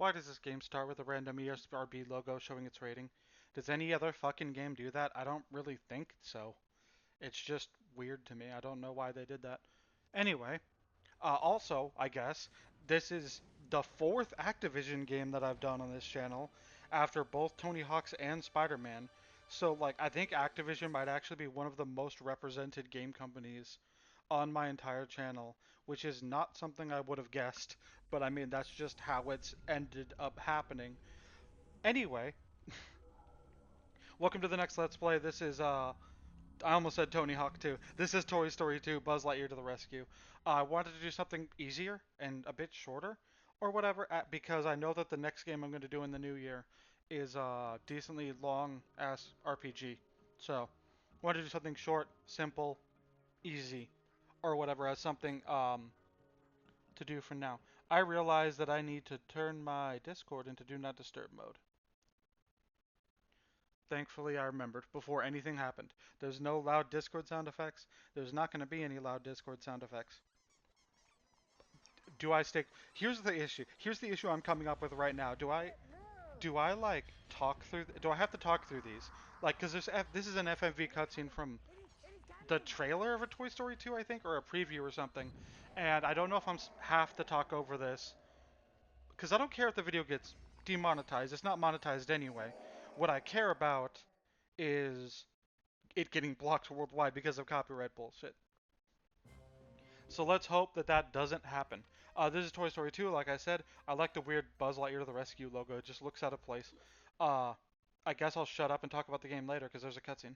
Why does this game start with a random ESRB logo showing its rating? Does any other fucking game do that? I don't really think so. It's just weird to me. I don't know why they did that. Anyway, also, I guess, this is the fourth Activision game that I've done on this channel after both Tony Hawk's and Spider-Man. So, like, I think Activision might actually be one of the most represented game companies on my entire channel, which is not something I would have guessed, but I mean, that's just how it's ended up happening. Anyway, welcome to the next Let's Play. This is, I almost said Tony Hawk 2. This is Toy Story 2, Buzz Lightyear to the Rescue. I wanted to do something easier and a bit shorter, or whatever, because I know that the next game I'm going to do in the new year is a decently long-ass RPG. So, I wanted to do something short, simple, easy, or whatever, as something, to do for now. I realize that I need to turn my Discord into Do Not Disturb mode. Thankfully, I remembered before anything happened. There's no loud Discord sound effects. There's not going to be any loud Discord sound effects. Do I stick? Here's the issue. Here's the issue I'm coming up with right now. Do I like talk through? Do I have to talk through these? Like, cause this is an FMV cutscene from the trailer of a Toy Story 2, I think, or a preview or something. And I don't know if I'm have to talk over this, because I don't care if the video gets demonetized. It's not monetized anyway. What I care about is it getting blocked worldwide because of copyright bullshit. So let's hope that that doesn't happen. This is Toy Story 2, like I said. I like the weird Buzz Lightyear to the Rescue logo. It just looks out of place. Uh, I guess I'll shut up and talk about the game later because there's a cutscene.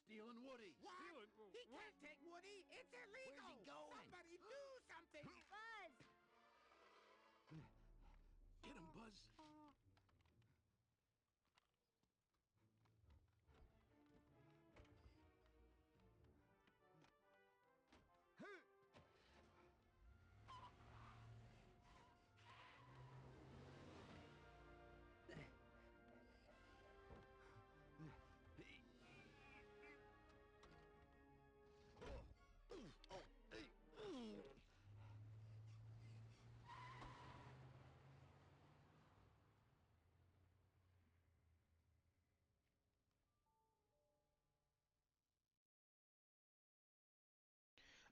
Stealing Woody. What? He can't take Woody. It's illegal. Where's he going? Somebody do something. Buzz! Get him, Buzz.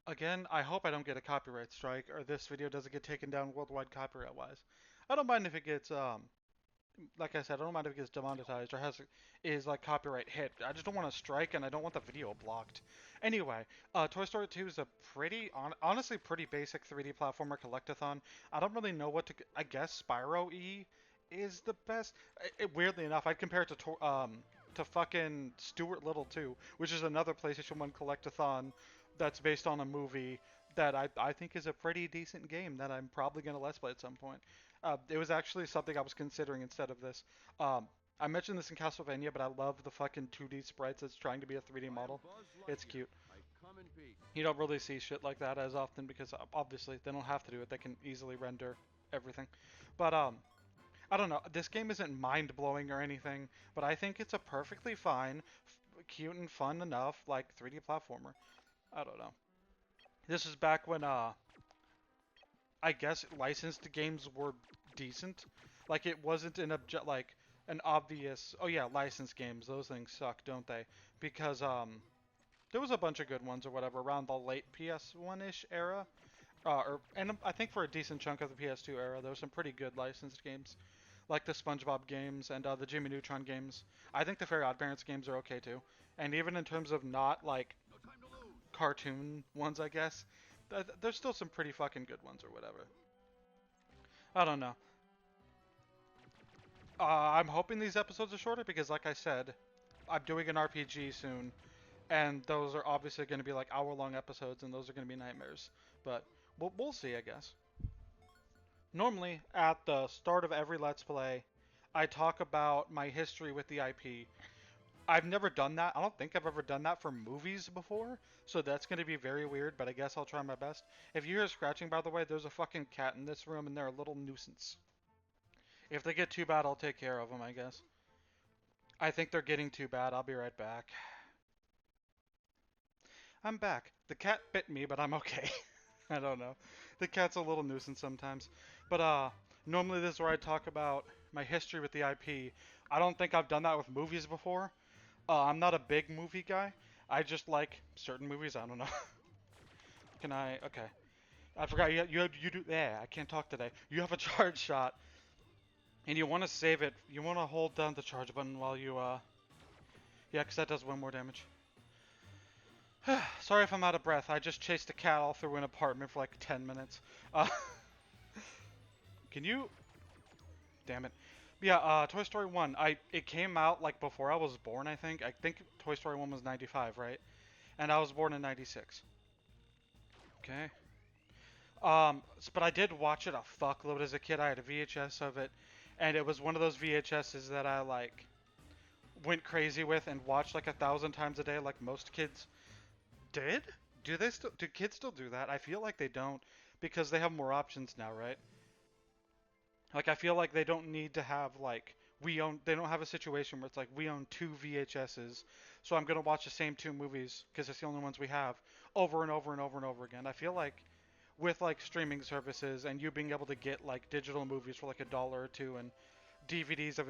Again, I hope I don't get a copyright strike or this video doesn't get taken down worldwide copyright wise. I don't mind if it gets like I said, I don't mind if it gets demonetized or is like copyright hit. I just don't want to strike and I don't want the video blocked. Anyway, Toy Story 2 is a honestly pretty basic 3D platformer collectathon. I don't really know what to. I guess Spyro E is the best. Weirdly enough, I'd compare it to fucking Stuart Little 2, which is another PlayStation 1 collectathon that's based on a movie that I think is a pretty decent game that I'm probably gonna let's play at some point. It was actually something I was considering instead of this. I mentioned this in Castlevania, but I love the fucking 2D sprites that's trying to be a 3D model. It's cute. I come in peace. You don't really see shit like that as often because obviously they don't have to do it. They can easily render everything. But I don't know. This game isn't mind blowing or anything, but I think it's a perfectly fine, cute and fun enough like 3D platformer. I don't know. This is back when I guess licensed games were decent. Like it wasn't an obvious, oh yeah, licensed games, those things suck, don't they? Because there was a bunch of good ones or whatever around the late PS1-ish era. And I think for a decent chunk of the PS2 era, there were some pretty good licensed games, like the SpongeBob games and the Jimmy Neutron games. I think the Fairy Oddparents games are okay too. And even in terms of not like No time to lose. cartoon ones, I guess, there's still some pretty fucking good ones or whatever. I don't know. I'm hoping these episodes are shorter because, like I said, I'm doing an RPG soon, and those are obviously going to be like hour-long episodes, and those are going to be nightmares. But we'll see, I guess. Normally, at the start of every Let's Play, I talk about my history with the IP. I've never done that. I don't think I've ever done that for movies before, so that's going to be very weird, but I guess I'll try my best. If you hear scratching, by the way, there's a fucking cat in this room, and they're a little nuisance. If they get too bad, I'll take care of them, I guess. I think they're getting too bad. I'll be right back. I'm back. The cat bit me, but I'm okay. I don't know. The cat's a little nuisance sometimes. But normally this is where I talk about my history with the IP. I don't think I've done that with movies before. I'm not a big movie guy. I just like certain movies. I don't know. Can I? Okay. I forgot you do. Yeah, I can't talk today. You have a charge shot, and you want to save it. You want to hold down the charge button while you yeah, 'cause that does one more damage. Sorry if I'm out of breath. I just chased a cat all through an apartment for like 10 minutes. Uh, can you? Damn it. Yeah, Toy Story 1. It came out like before I was born, I think. I think Toy Story 1 was 95, right? And I was born in 96. Okay. But I did watch it a fuckload as a kid. I had a VHS of it, and it was one of those VHSs that I like went crazy with and watched like 1,000 times a day, like most kids did. Do they still? Do kids still do that? I feel like they don't because they have more options now, right? Like I feel like they don't need to have like we own. They don't have a situation where it's like we own two VHSs, so I'm gonna watch the same two movies because it's the only ones we have over and over and over and over again. I feel like with like streaming services and you being able to get like digital movies for like $1 or two and DVDs of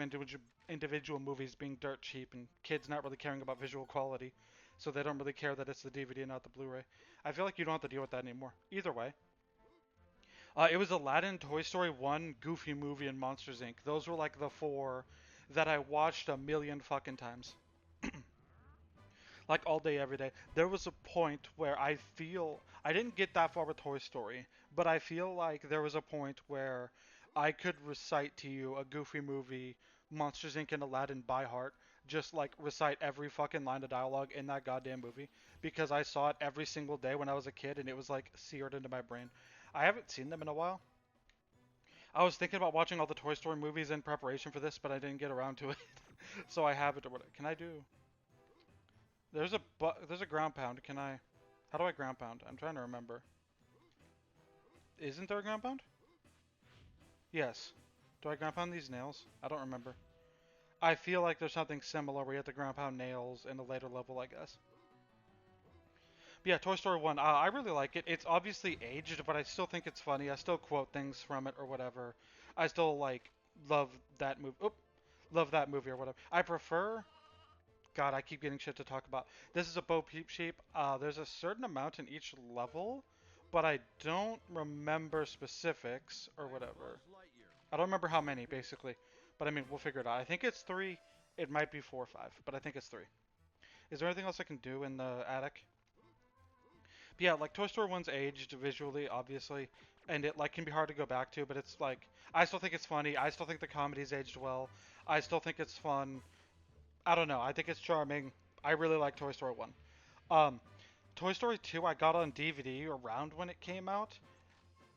individual movies being dirt cheap and kids not really caring about visual quality, so they don't really care that it's the DVD and not the Blu-ray. I feel like you don't have to deal with that anymore. Either way, it was Aladdin, Toy Story 1, Goofy Movie, and Monsters Inc. Those were like the four that I watched a million fucking times. Like all day, every day. There was a point where I feel I didn't get that far with Toy Story, but I feel like there was a point where I could recite to you a Goofy Movie, Monsters Inc., and Aladdin by heart. Just like recite every fucking line of dialogue in that goddamn movie because I saw it every single day when I was a kid and it was like seared into my brain. I haven't seen them in a while. I was thinking about watching all the Toy Story movies in preparation for this, but I didn't get around to it. So I have it or what? Can I do? There's a ground pound. Can I? How do I ground pound? I'm trying to remember. Isn't there a ground pound? Yes. Do I ground pound these nails? I don't remember. I feel like there's something similar where you have to ground pound nails in a later level, I guess. But yeah, Toy Story 1, I really like it. It's obviously aged, but I still think it's funny. I still quote things from it or whatever. I still like love that movie. Oop, love that movie or whatever. I prefer. God, I keep getting shit to talk about. This is a Bo Peep Sheep. There's a certain amount in each level, but I don't remember specifics or whatever. Buzz Lightyear. I don't remember how many, basically. But I mean, we'll figure it out. I think it's three. It might be 4 or 5, but I think it's three. Is there anything else I can do in the attic? But yeah, like Toy Story 1's aged visually, obviously, and it like can be hard to go back to, but it's like I still think it's funny. I still think the comedy's aged well. I still think it's fun. I don't know. I think it's charming. I really like Toy Story 1. Um, Toy Story 2 I got on DVD around when it came out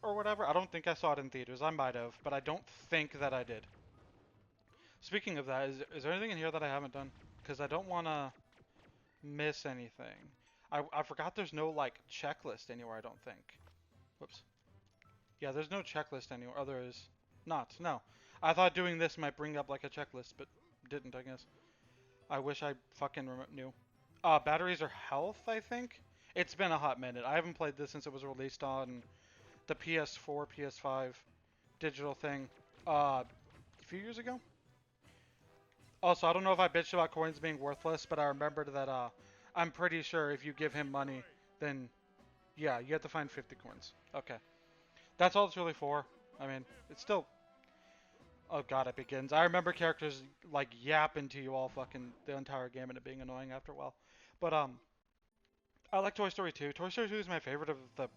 or whatever. I don't think I saw it in theaters. I might have, but I don't think that I did. Speaking of that, is there anything in here that I haven't done? Because I don't want to miss anything. I forgot there's no like checklist anywhere, I don't think. Whoops. Yeah, there's no checklist anywhere. Oh, there is not. No. I thought doing this might bring up like a checklist, but didn't, I guess. I wish I fucking knew. Batteries are health, I think. It's been a hot minute. I haven't played this since it was released on the PS4, PS5 digital thing. A few years ago. Also, I don't know if I bitched about coins being worthless, but I remembered that I'm pretty sure if you give him money, then yeah, you have to find 50 coins. Okay. That's all it's really for. I mean, it's still. Oh god, it begins. I remember characters like yapping to you all fucking the entire game and it being annoying after a while. But I like Toy Story 2. Toy Story 2 is my favorite of the.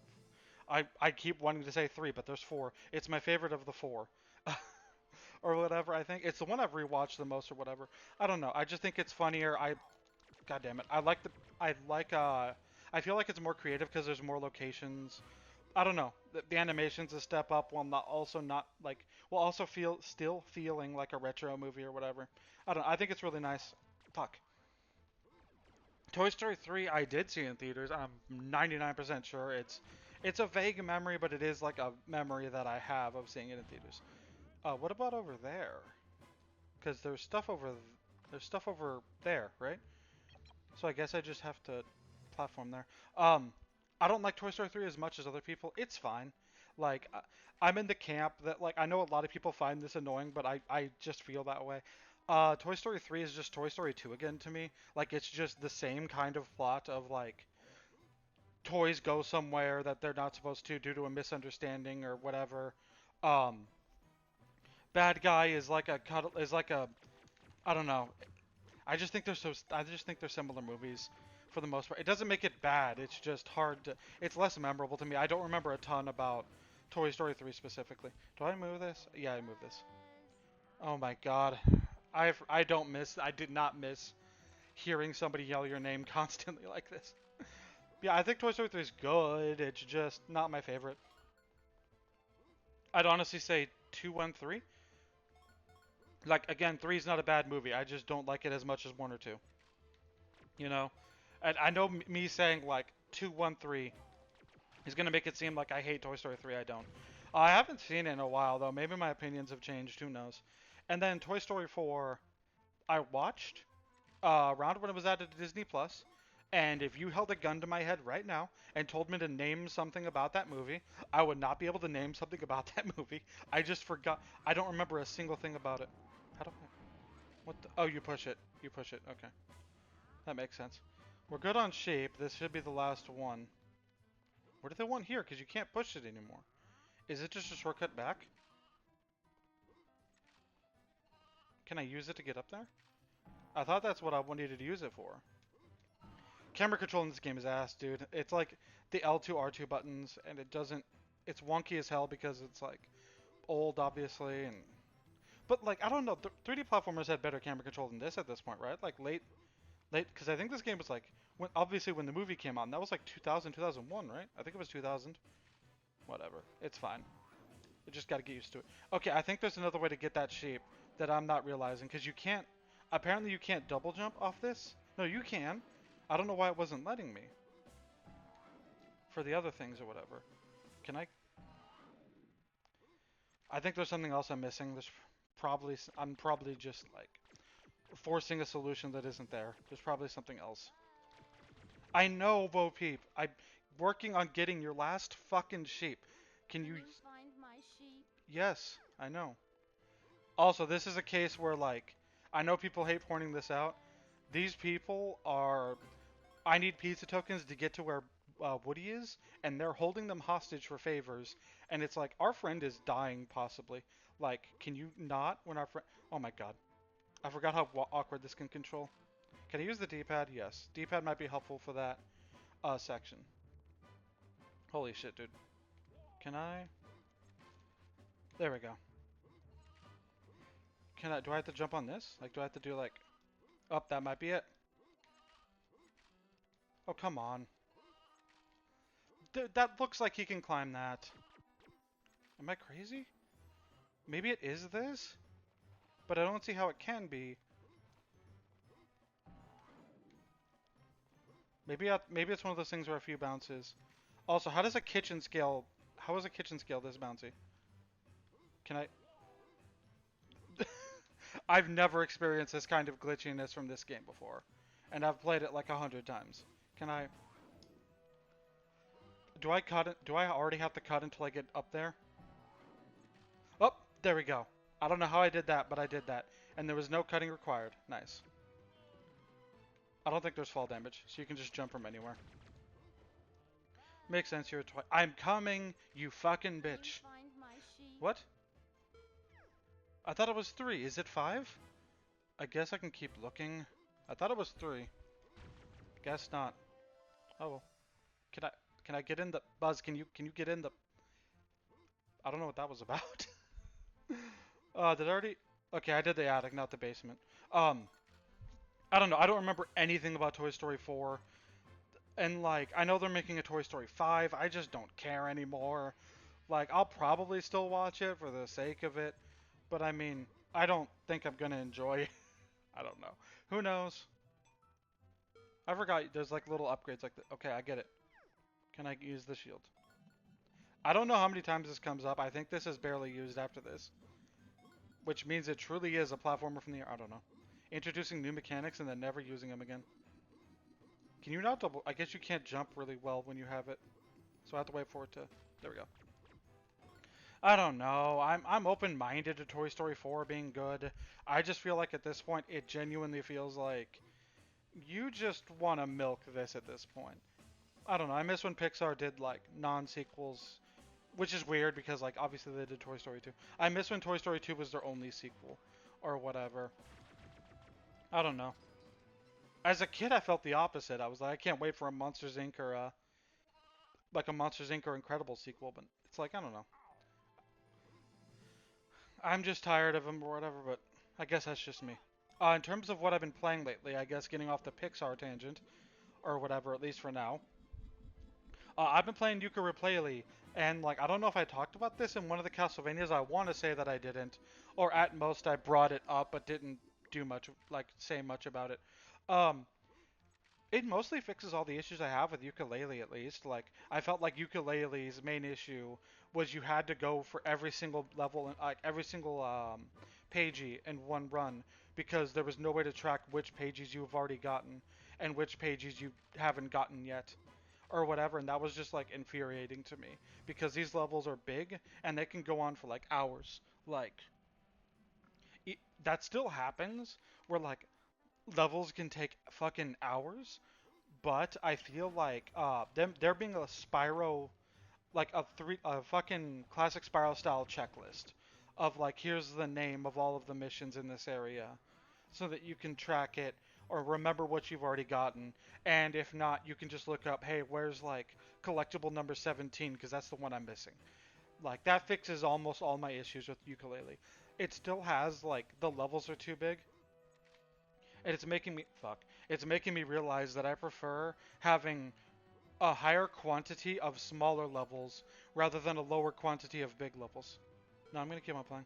I keep wanting to say three, but there's four. It's my favorite of the four. Or whatever, I think. It's the one I've rewatched the most or whatever. I don't know. I just think it's funnier. God damn it. I feel like it's more creative because there's more locations. I don't know. The animation's a step up while not like while also still feeling like a retro movie or whatever. I don't know. I think it's really nice. Fuck. Toy Story 3 I did see in theaters. I'm 99% sure it's a vague memory, but it is like a memory that I have of seeing it in theaters. What about over there? Because there's stuff over there, right? So I guess I just have to platform there. Um, I don't like Toy Story 3 as much as other people. It's fine. Like, I'm in the camp that, like, I know a lot of people find this annoying, but I just feel that way. Toy Story 3 is just Toy Story 2 again to me. Like, it's just the same kind of plot of, like, toys go somewhere that they're not supposed to due to a misunderstanding or whatever. Um, bad guy is like a I don't know. I just think they're similar movies for the most part. It doesn't make it bad. It's just hard to. It's less memorable to me. I don't remember a ton about Toy Story 3 specifically. Do I move this? Yeah, I move this. Oh my god. I don't miss. I did not miss hearing somebody yell your name constantly like this. Yeah, I think Toy Story 3 is good. It's just not my favorite. I'd honestly say 2, 1, 3. Like again, 3 is not a bad movie. I just don't like it as much as 1 or 2. You know, and I know me saying like 2, 1, 3 is gonna make it seem like I hate Toy Story 3. I don't. I haven't seen it in a while though. Maybe my opinions have changed. Who knows? And then Toy Story 4, I watched around when it was added to Disney Plus. And if you held a gun to my head right now and told me to name something about that movie, I would not be able to name something about that movie. I just forgot. I don't remember a single thing about it. How do I? What? Oh, you push it. You push it. Okay, that makes sense. We're good on shape. This should be the last one. What do they want here? Because you can't push it anymore. Is it just a shortcut back? Can I use it to get up there? I thought that's what I wanted to use it for. Camera control in this game is ass, dude. It's like the L2, R2 buttons, and it doesn't... It's wonky as hell because it's like old, obviously, and... But like, I don't know, 3D platformers had better camera control than this at this point, right? Like late, because I think this game was like, obviously when the movie came out, and that was like 2000, 2001, right? I think it was 2000. Whatever, it's fine. You just gotta get used to it. Okay, I think there's another way to get that shape that I'm not realizing, because you can't, apparently you can't double jump off this. No, you can. I don't know why it wasn't letting me. For the other things or whatever. Can I? I think there's something else I'm missing. I'm probably just like forcing a solution that isn't there. There's probably something else. I know, Bo Peep. I'm working on getting your last fucking sheep. Can you? Find my sheep? Yes, I know. Also, this is a case where, like, I know people hate pointing this out. These people are. I need pizza tokens to get to where Woody is, and they're holding them hostage for favors. And it's like, our friend is dying, possibly. Like, can you not when our friend. Oh my god. I forgot how awkward this can control. Can I use the D-pad? Yes. D-pad might be helpful for that section. Holy shit, dude. Can I? There we go. Can I? Do I have to jump on this? Like, do I have to do like? Oh, that might be it. Oh, come on. That looks like he can climb that. Am I crazy? Maybe it is this? But I don't see how it can be. Maybe it's one of those things where a few bounces. Also, how does a kitchen scale? How is a kitchen scale this bouncy? Can I? I've never experienced this kind of glitchiness from this game before, and I've played it like 100 times. Can I? Do I cut it? Do I already have to cut until I get up there? Oh, there we go. I don't know how I did that, but I did that, and there was no cutting required. Nice. I don't think there's fall damage, so you can just jump from anywhere. Makes sense, you're a toy. I'm coming, you fucking bitch. Find my sheep? What? I thought it was 3. Is it 5? I guess I can keep looking. I thought it was 3. Guess not. Oh well. Can I get in the Buzz, can you get in the I don't know what that was about. Did I already Okay, I did the attic, not the basement. I don't know. I don't remember anything about Toy Story 4. And like, I know they're making a Toy Story 5. I just don't care anymore. Like, I'll probably still watch it for the sake of it. But I mean, I don't think I'm gonna enjoy it. I don't know. Who knows? I forgot there's like little upgrades like that. Okay, I get it. Can I use the shield? I don't know how many times this comes up. I think this is barely used after this. Which means it truly is a platformer from the air. I don't know. Introducing new mechanics and then never using them again. Can you not double? I guess you can't jump really well when you have it. So I have to wait for it to... There we go. I don't know. I'm open-minded to Toy Story 4 being good. I just feel like at this point, it genuinely feels like you just want to milk this at this point. I don't know. I miss when Pixar did like non-sequels, which is weird because like obviously they did Toy Story 2. I miss when Toy Story 2 was their only sequel or whatever. I don't know. As a kid, I felt the opposite. I was like, I can't wait for a Monsters Inc. or like a Monsters Inc. or Incredible sequel, but it's like I don't know. I'm just tired of them or whatever, but I guess that's just me. In terms of what I've been playing lately, I guess getting off the Pixar tangent or whatever, at least for now. I've been playing Yooka-Laylee, and like I don't know if I talked about this in one of the Castlevanias. I want to say that I didn't, or at most I brought it up but didn't do much, like say much about it. Um, it mostly fixes all the issues I have with Yooka-Laylee, at least. Like I felt like Yooka-Laylee's main issue was you had to go for every single level, like every single pagey in one run because there was no way to track which pages you've already gotten and which pages you haven't gotten yet or whatever, and that was just like infuriating to me because these levels are big and they can go on for like hours. Like that still happens where like levels can take fucking hours, but I feel like them there being a Spyro like a fucking classic Spyro style checklist of like here's the name of all of the missions in this area so that you can track it or remember what you've already gotten. And if not, you can just look up, hey, where's like collectible number 17 because that's the one I'm missing. Like that fixes almost all my issues with Yooka-Laylee. It still has like the levels are too big. And it's making me fuck. It's making me realize that I prefer having a higher quantity of smaller levels rather than a lower quantity of big levels. No, I'm gonna keep on playing.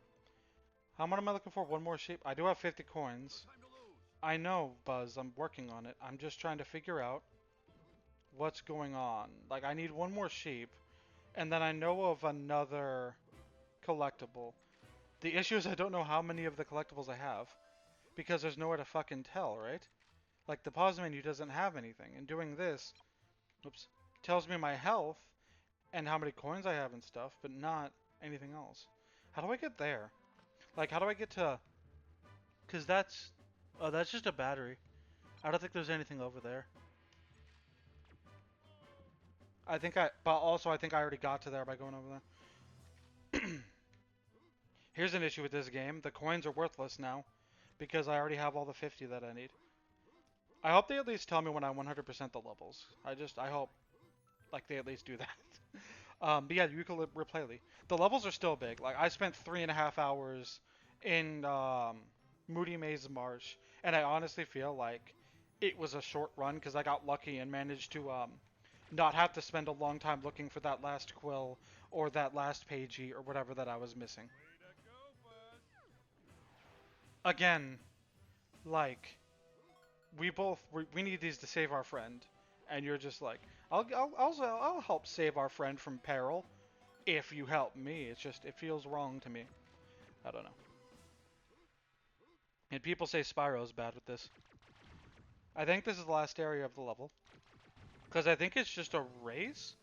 How much am I looking for? One more sheep? I do have 50 coins. Time to lose. I know, Buzz. I'm working on it. I'm just trying to figure out what's going on. Like, I need one more sheep, and then I know of another collectible. The issue is I don't know how many of the collectibles I have, because there's nowhere to fucking tell, right? Like, the pause menu doesn't have anything, and doing this, oops, tells me my health and how many coins I have and stuff, but not anything else. How do I get there? Like, how do I get to... Because that's... Oh, that's just a battery. I don't think there's anything over there. But also I think I already got to there by going over there. Here's an issue with this game. The coins are worthless now because I already have all the 50 that I need. I hope they at least tell me when I 100% the levels. I hope, like, they at least do that. But yeah, Yooka-Laylee. The levels are still big. Like, I spent 3.5 hours in, Moody Maze Marsh, and I honestly feel like it was a short run because I got lucky and managed to, not have to spend a long time looking for that last quill or that last pagey or whatever that I was missing. Way to go, Buzz. Again, like, we need these to save our friend, and you're just like, I'll help save our friend from peril if you help me. It's just it feels wrong to me. I don't know. And people say Spyro's bad with this. I think this is the last area of the level because I think it's just a race,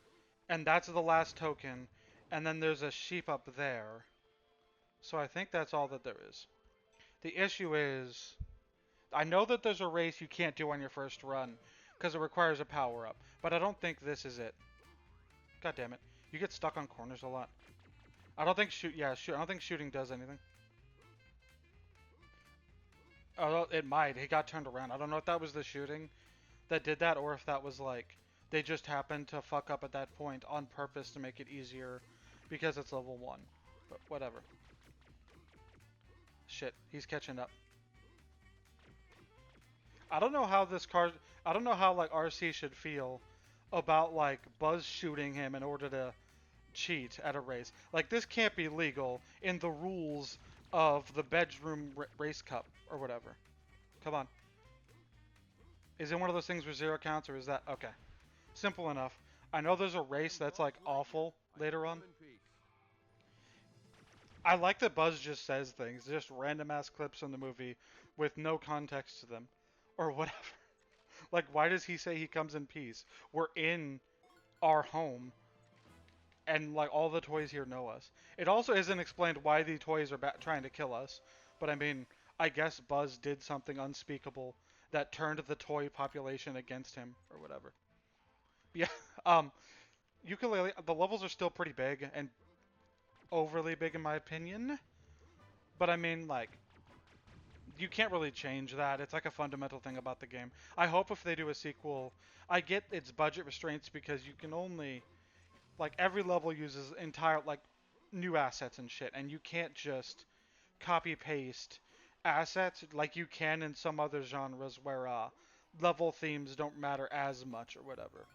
and that's the last token, and then there's a sheep up there. So I think that's all that there is. The issue is I know that there's a race you can't do on your first run because it requires a power up, but I don't think this is it. God damn it. You get stuck on corners a lot. I don't think I don't think shooting does anything. Oh, it might. He got turned around. I don't know if that was the shooting that did that or if that was like they just happened to fuck up at that point on purpose to make it easier because it's level 1. But whatever. Shit, he's catching up. I don't know how I don't know how like RC should feel about like Buzz shooting him in order to cheat at a race. Like this can't be legal in the rules of the bedroom race cup or whatever. Come on. Is it one of those things where 0 counts or is that okay? Simple enough. I know there's a race that's like awful later on. I like that Buzz just says things, just random ass clips from the movie with no context to them or whatever. Like, why does he say he comes in peace? We're in our home, and like all the toys here know us. It also isn't explained why the toys are trying to kill us, but I mean, I guess Buzz did something unspeakable that turned the toy population against him or whatever. Yeah, um, ukulele. The levels are still pretty big and overly big in my opinion, but I mean, like, you can't really change that. It's like a fundamental thing about the game. I hope if they do a sequel, I get its budget restraints because you can only like every level uses entire like new assets and shit, and you can't just copy paste assets like you can in some other genres where level themes don't matter as much or whatever.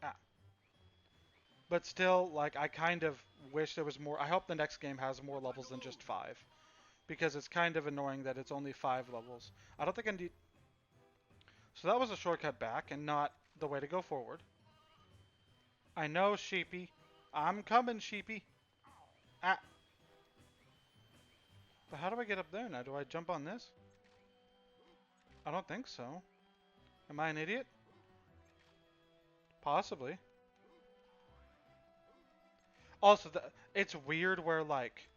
Ah, but still, like I kind of wish there was more. I hope the next game has more levels than just 5 because it's kind of annoying that it's only 5 levels. I don't think I need. So that was a shortcut back and not the way to go forward. I know, sheepy. I'm coming, sheepy. Ah. But how do I get up there now? Do I jump on this? I don't think so. Am I an idiot? Possibly. Also, it's weird where, like,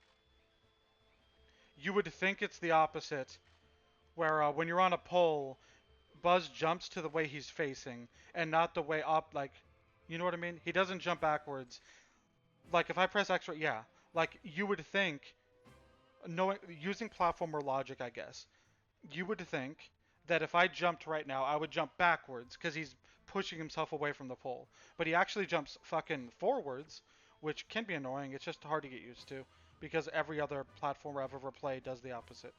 you would think it's the opposite. Where when you're on a pole, Buzz jumps to the way he's facing and not the way up, like, you know what I mean? He doesn't jump backwards. Like, if I press X, yeah. Like, you would think, knowing, using platformer logic, I guess, you would think that if I jumped right now, I would jump backwards because he's pushing himself away from the pole. But he actually jumps fucking forwards, which can be annoying. It's just hard to get used to because every other platformer I've ever played does the opposite.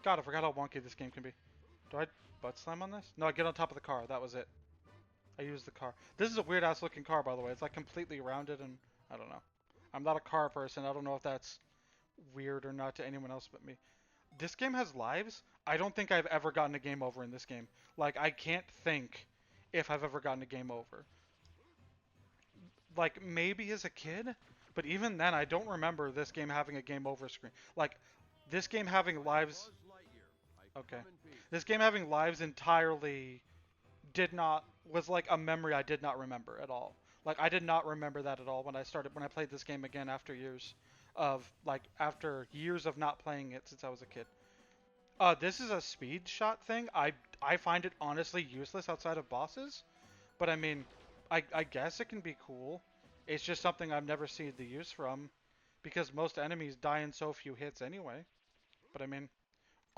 God, I forgot how wonky this game can be. Do I butt slam on this? No, I get on top of the car. That was it. I used the car. This is a weird ass looking car, by the way. It's like completely rounded and I don't know. I'm not a car person. I don't know if that's weird or not to anyone else but me. This game has lives. I don't think I've ever gotten a game over in this game. Like, I can't think if I've ever gotten a game over. Like, maybe as a kid, but even then, I don't remember this game having a game over screen. Like, this game having lives. Buzz Lightyear. I Okay. come in peace. This game having lives entirely did not. Was like a memory I did not remember at all. Like, I did not remember that at all when I played this game again after years after years of not playing it since I was a kid. This is a speed shot thing. I find it honestly useless outside of bosses, but I mean, I guess it can be cool. It's just something I've never seen the use from, because most enemies die in so few hits anyway. But I mean,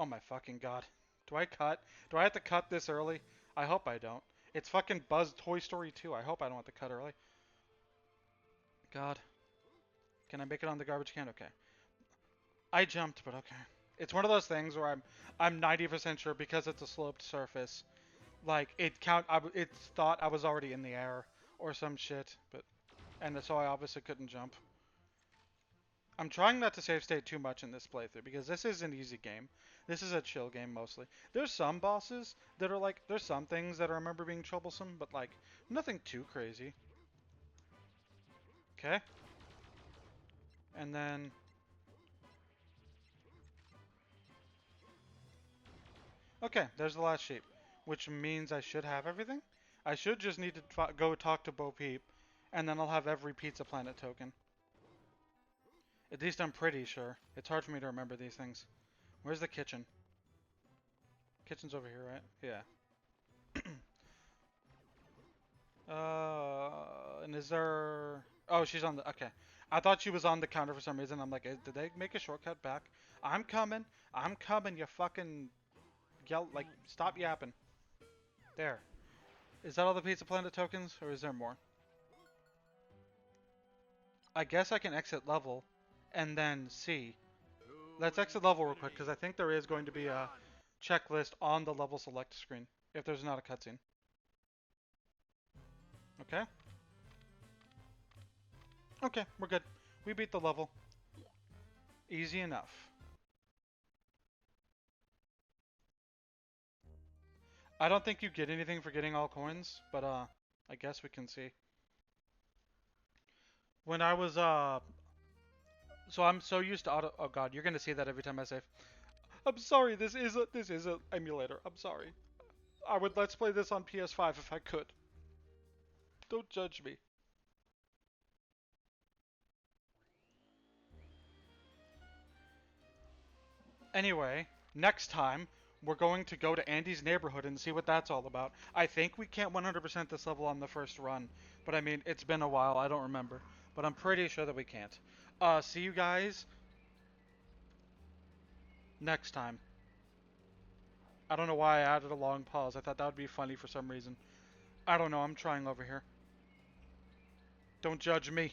oh my fucking god. Do I cut? Do I have to cut this early? I hope I don't. It's fucking Buzz Toy Story 2. I hope I don't have to cut early. God. Can I make it on the garbage can? Okay. I jumped, but okay. It's one of those things where I'm 90% sure because it's a sloped surface. Like it's thought I was already in the air or some shit, but and so I obviously couldn't jump. I'm trying not to save state too much in this playthrough because this is an easy game. This is a chill game mostly. There's some bosses that are like there's some things that I remember being troublesome, but like nothing too crazy. Okay? And then okay, there's the last sheep, which means I should have everything. I should just need to go talk to Bo Peep, and then I'll have every Pizza Planet token. At least I'm pretty sure. It's hard for me to remember these things. Where's the kitchen? Kitchen's over here, right? Yeah. And is there... Oh, she's on the... Okay. I thought she was on the counter for some reason. I'm like, did they make a shortcut back? I'm coming. I'm coming, you fucking... Yell, like, stop yapping. There. Is that all the Pizza Planet tokens, or is there more? I guess I can exit level, and then see. Let's exit level real quick, because I think there is going to be a checklist on the level select screen, if there's not a cutscene. Okay? Okay, we're good. We beat the level. Easy enough. I don't think you get anything for getting all coins, but I guess we can see. When I was so I'm so used to auto. Oh god, you're gonna see that every time I save. I'm sorry. This is a emulator. I'm sorry. I would let's play this on PS5 if I could. Don't judge me. Anyway, next time we're going to go to Andy's neighborhood and see what that's all about. I think we can't 100% this level on the first run, but I mean, it's been a while. I don't remember, but I'm pretty sure that we can't. See you guys next time. I don't know why I added a long pause. I thought that would be funny for some reason. I don't know. I'm trying over here. Don't judge me.